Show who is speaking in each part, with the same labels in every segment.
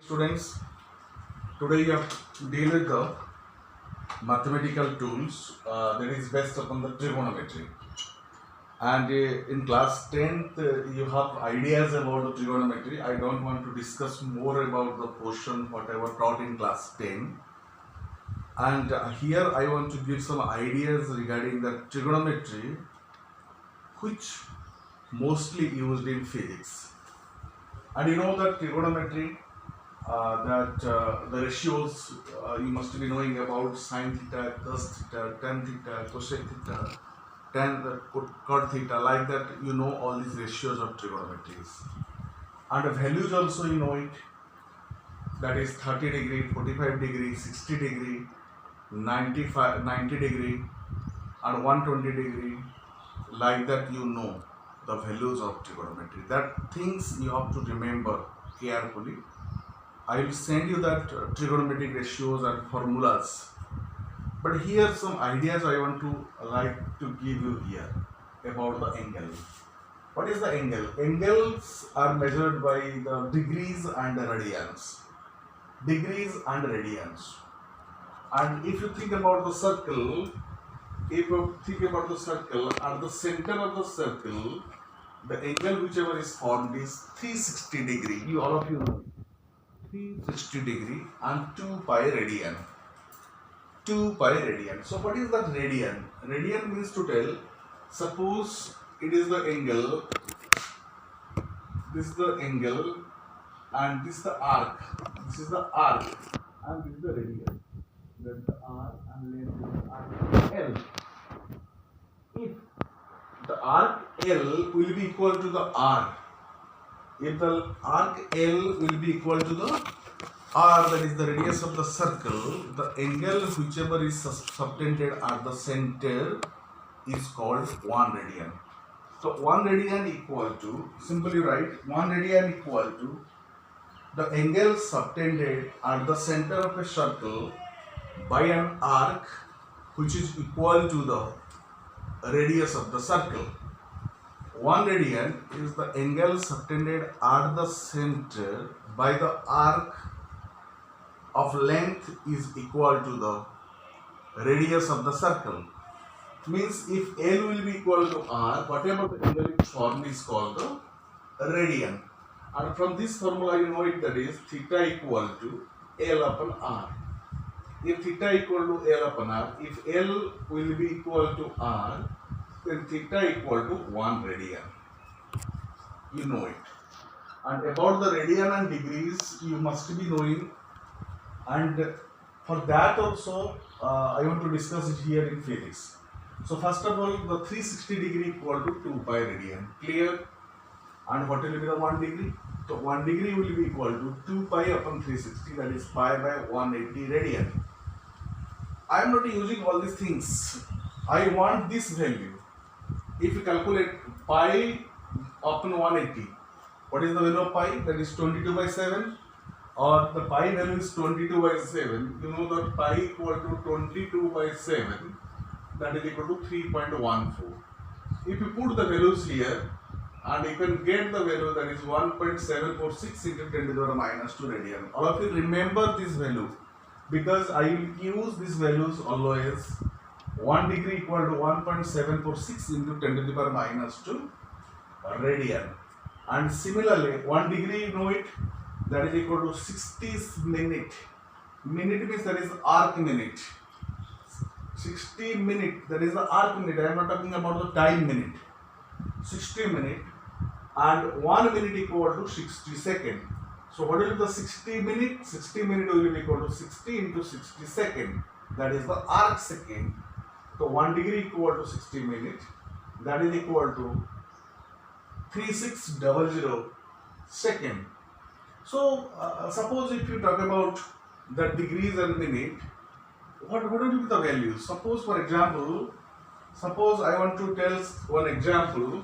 Speaker 1: Students, today you have to deal with the mathematical tools that is based upon the trigonometry. And in class 10th, you have ideas about the trigonometry. I don't want to discuss more about the portion whatever taught in class 10. And here I want to give some ideas regarding the trigonometry which mostly used in physics. And you know that trigonometry the ratios you must be knowing about sine theta, cos theta, tan theta, cosec theta, tan cot theta, like that you know all these ratios of trigonometries. And the values also you know it, that is 30 degree, 45 degree, 60 degree, 90 degree and 120 degree, like that you know the values of trigonometry. That things you have to remember carefully. I will send you that trigonometric ratios and formulas. But here some ideas I want to give you here about the angle. What is the angle? Angles are measured by the degrees and the radians. Degrees and radians. And if you think about the circle, at the center of the circle, the angle whichever is formed is 360 degree. You all of you know. 360 degree and 2 pi radian. 2 pi radian. So what is that radian? Radian means to tell, suppose it is the angle, this is the angle and this is the arc. This is the arc and this is the radian. Then the r and length is the arc L. If the arc L will be equal to the r, if the arc L will be equal to the r, that is the radius of the circle, the angle whichever is subtended at the center is called 1 radian. So 1 radian equal to, simply write 1 radian equal to the angle subtended at the center of a circle by an arc which is equal to the radius of the circle. 1 radian is the angle subtended at the center by the arc of length is equal to the radius of the circle. Means if L will be equal to R, whatever the angle is formed is called the radian. And from this formula you know it, that is theta equal to L upon R. If theta equal to L upon R, if L will be equal to R, then theta equal to 1 radian. You know it. And about the radian and degrees you must be knowing, and for that also I want to discuss it here in physics. So first of all, the 360 degree equal to 2 pi radian. Clear? And what will be the 1 degree? So 1 degree will be equal to 2 pi upon 360, that is pi by 180 radian. I am not using all these things. I want this value. If you calculate pi upon 180, what is the value of pi? That is 22 by 7. Or the pi value is 22 by 7. You know that pi equal to 22 by 7, that is equal to 3.14. If you put the values here, and you can get the value, that is 1.746 into 10 to the power minus 2 radian. All of you remember this value, because I will use these values always. 1 degree equal to 1.746 into 10 to the power minus 2 radian. And similarly, 1 degree you know it, that is equal to 60 minute. Minute means that is arc minute. 60 minute, that is the arc minute. I am not talking about the time minute. 60 minute and 1 minute equal to 60 second. So what is the 60 minute? 60 minute will be equal to 60 into 60 second. That is the arc second. So 1 degree equal to 60 minute. That is equal to 3600 second. So suppose if you talk about the degrees and minute, what will be the values? Suppose for example, suppose I want to tell one example.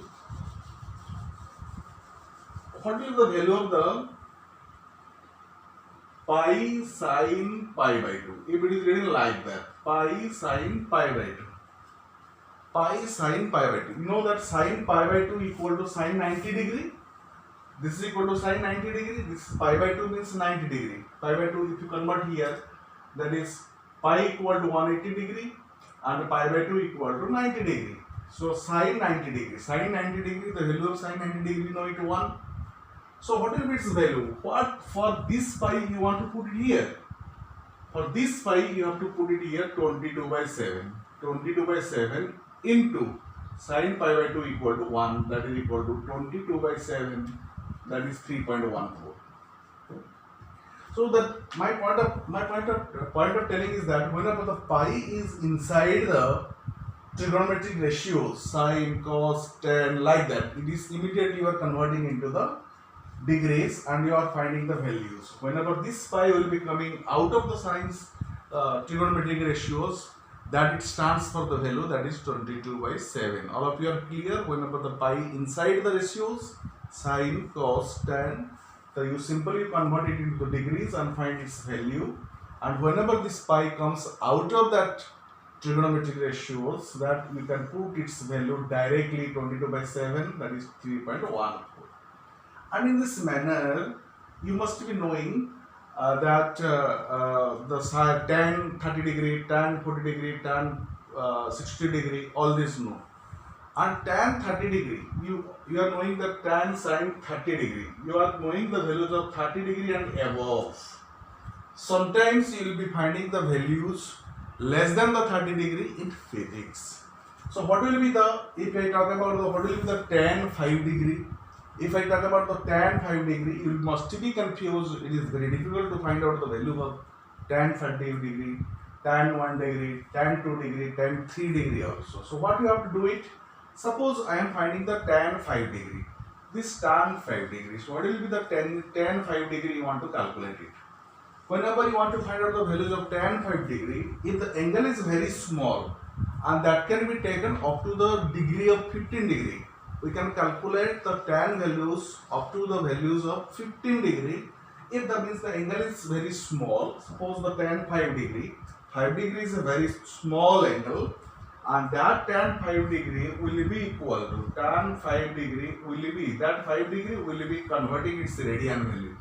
Speaker 1: What is the value of the pi sine pi by 2? If it is written like that, pi sine pi by 2. Pi sine pi by 2. You know that sine pi by 2 equal to sine 90 degree. This is equal to sine 90 degree. This pi by 2 means 90 degree. Pi by 2 if you convert here, that is pi equal to 180 degree and pi by 2 equal to 90 degree. So sine 90 degree. Sine 90 degree, the value of sine 90 degree, we know it 1. So what will be its value? What for this pi you want to put it here? For this pi you have to put it here 22 by 7. 22 by 7 into sine pi by 2 equal to 1, that is equal to 22 by 7, that is 3.14. So that my point of telling is that whenever the pi is inside the trigonometric ratios, sine, cos, tan, like that, it is immediately you are converting into the degrees and you are finding the values. Whenever this pi will be coming out of the sines trigonometric ratios, that it stands for the value that is 22 by 7. All of you are clear? Whenever the pi inside the ratios, sine, cos, tan, so you simply convert it into the degrees and find its value. And whenever this pi comes out of that trigonometric ratios, that we can put its value directly 22 by 7, that is 3.14. And in this manner, you must be knowing that the tan 30 degree, tan 40 degree, tan 60 degree, all this know. And tan 30 degree, you are knowing that tan sine 30 degree. You are knowing the values of 30 degree and above. Sometimes you will be finding the values less than the 30 degree in physics. So what will be the, if I talk about the, what will be the tan 5 degree? If I talk about the tan 5 degree, you must be confused. It is very difficult to find out the value of tan 30 degree, tan 1 degree, tan 2 degree, tan 3 degree also. So what you have to do it? Suppose I am finding the tan 5 degree. This tan 5 degree. So what will be the tan 5 degree you want to calculate it? Whenever you want to find out the values of tan 5 degree, if the angle is very small and that can be taken up to the degree of 15 degree, we can calculate the tan values up to the values of 15 degree. If that means the angle is very small, suppose the tan 5 degree is a very small angle, and that tan 5 degree will be equal to tan 5 degree will be, that 5 degree will be converting its radian value.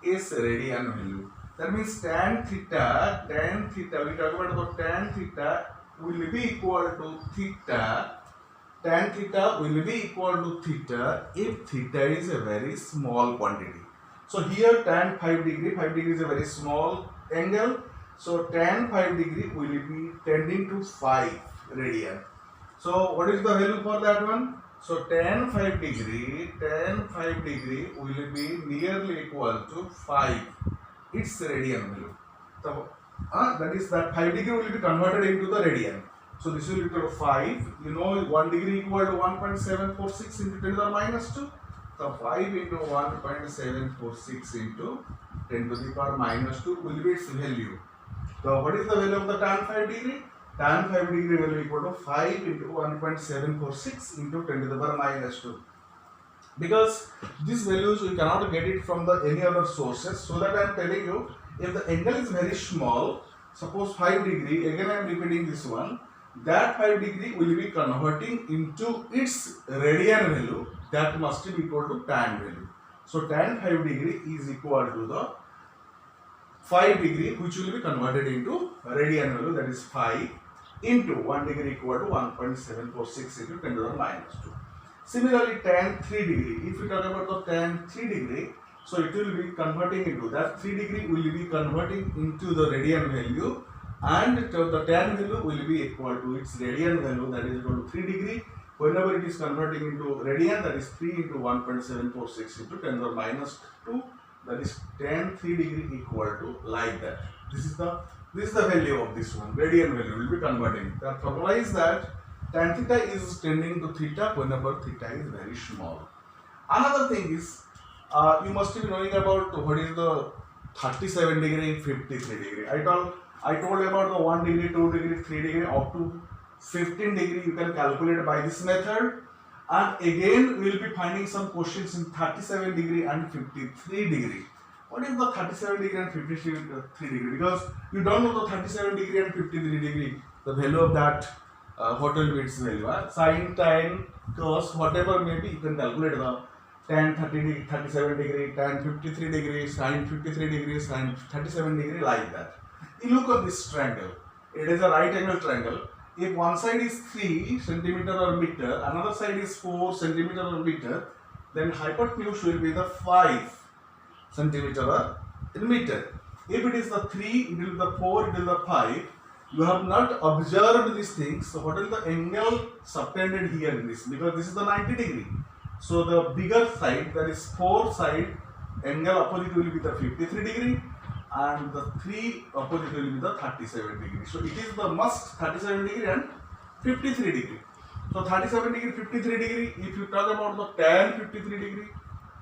Speaker 1: Is radian value. That means tan theta, we talk about the tan theta will be equal to theta. Tan theta will be equal to theta if theta is a very small quantity. So here tan 5 degree is a very small angle. So tan 5 degree will be tending to 5 radian. So what is the value for that one? So tan 5 degree will be nearly equal to 5. Its radian value. So that is that 5 degree will be converted into the radian. So this will be equal to 5. You know 1 degree equal to 1.746 into 10 to the minus 2. So 5 into 1.746 into 10 to the power minus 2 will be its value. So what is the value of the tan 5 degree? Tan 5 degree will be equal to 5 into 1.746 into 10 to the power minus 2. Because these values we cannot get it from the any other sources. So that I am telling you, if the angle is very small, suppose 5 degree, again I am repeating this one, that 5 degree will be converting into its radian value, that must be equal to tan value. So tan 5 degree is equal to the 5 degree which will be converted into radian value, that is 5 into 1 degree equal to 1.746 into 10 to the minus 2. Similarly tan 3 degree, if we talk about the tan 3 degree, so it will be converting into that 3 degree will be converting into the radian value, and the tan value will be equal to its radian value, that is equal to 3 degree. Whenever it is converting into radian, that is 3 into 1.746 into 10 to the minus 2, that is tan 3 degree equal to like that. This is the value of this one, radian value will be converting. The formula is that tan theta is tending to theta whenever theta is very small. Another thing is, you must be knowing about what is the 37 degree and 53 degree. I told about the 1 degree, 2 degree, 3 degree up to 15 degree you can calculate by this method. And again we will be finding some questions in 37 degree and 53 degree. What is the 37 degree and 53 degree? Because you don't know the 37 degree and 53 degree, the value of that, what will be its value? Sin, tan, cos, whatever may be, you can calculate the tan 37 degree, tan 53 degree, sin 53 degree, sin 37 degree, like that. You look at this triangle. It is a right angle triangle. If one side is 3 centimeter or meter, another side is 4 centimeter or meter, then hypotenuse will be the 5 centimeter or meter. If it is the 3, it will be the 4, it will be the 5. You have not observed these things. So what is the angle subtended here in this? Because this is the 90 degree. So the bigger side, that is 4 side, angle opposite will be the 53 degree, and the 3 opposite will be the 37 degree. So it is the must 37 degree and 53 degree. So 37 degree, 53 degree, if you talk about the tan 53 degree,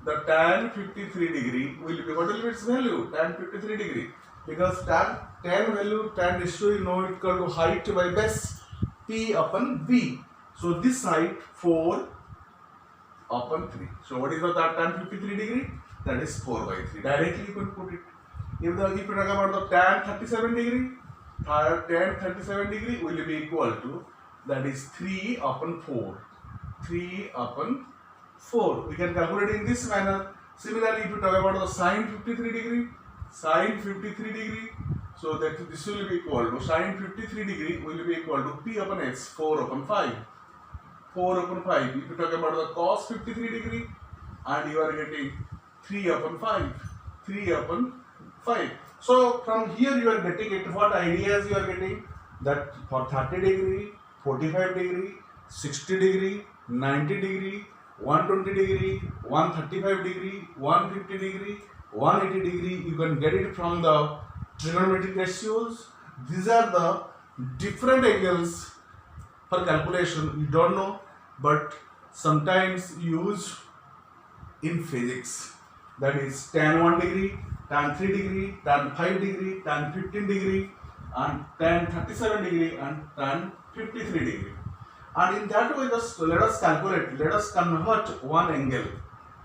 Speaker 1: the tan 53 degree will be, what will be its value? Tan 53 degree. Because tan value, tan ratio, you know, it equal to height by base, P upon V. So this side 4 upon 3. So what is the tan 53 degree? That is 4 by 3. Directly you can put it. If you talk about the tan 37 degree, tan 37 degree will be equal to, that is 3 upon 4. 3 upon 4. We can calculate in this manner. Similarly, if you talk about the sine 53 degree, sine 53 degree, so that this will be equal to, sine 53 degree will be equal to P upon X, 4 upon 5. 4 upon 5. If you talk about the cos 53 degree, and you are getting 3 upon 5. 3 upon 5. So from here you are getting it. What ideas you are getting? That for 30 degree, 45 degree, 60 degree, 90 degree, 120 degree, 135 degree, 150 degree, 180 degree, you can get it from the trigonometric ratios. These are the different angles for calculation. You don't know, but sometimes used in physics. That is tan 1 degree, tan 3 degree, tan 5 degree, tan 15 degree, and tan 37 degree, and tan 53 degree. And in that way, just let us calculate, let us convert one angle.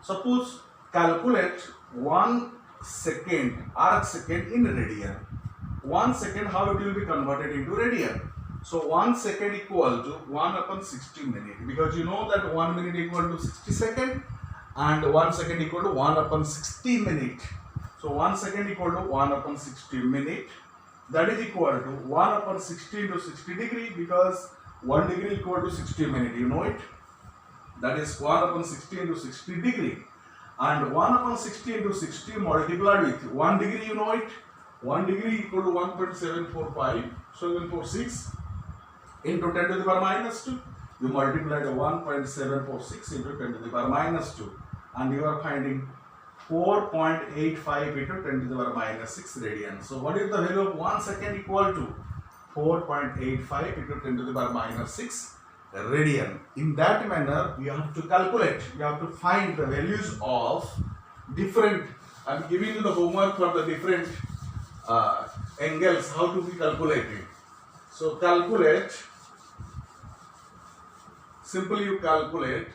Speaker 1: Suppose calculate 1 second, arc second in radian. 1 second, how it will be converted into radian? So 1 second equal to 1 upon 60 minute, because you know that 1 minute equal to 60 second, and 1 second equal to 1 upon 60 minute. So 1 second equal to 1 upon 60 minute. That is equal to 1 upon 60 into 60 degree, because 1 degree equal to 60 minute, you know it. That is 1 upon 60 into 60 degree. And 1 upon 60 into 60 multiplied with 1 degree, you know it. 1 degree equal to 1.745, 746 into 10 to the power minus 2. You multiply the 1.746 into 10 to the power minus 2. And you are finding 4.85 into 10 to the power minus 6 radian. So what is the value of 1 second equal to? 4.85 into 10 to the power minus 6 radian. In that manner, you have to calculate, you have to find the values of different, I am giving you the homework for the different angles, how to be calculated. So calculate, simply you calculate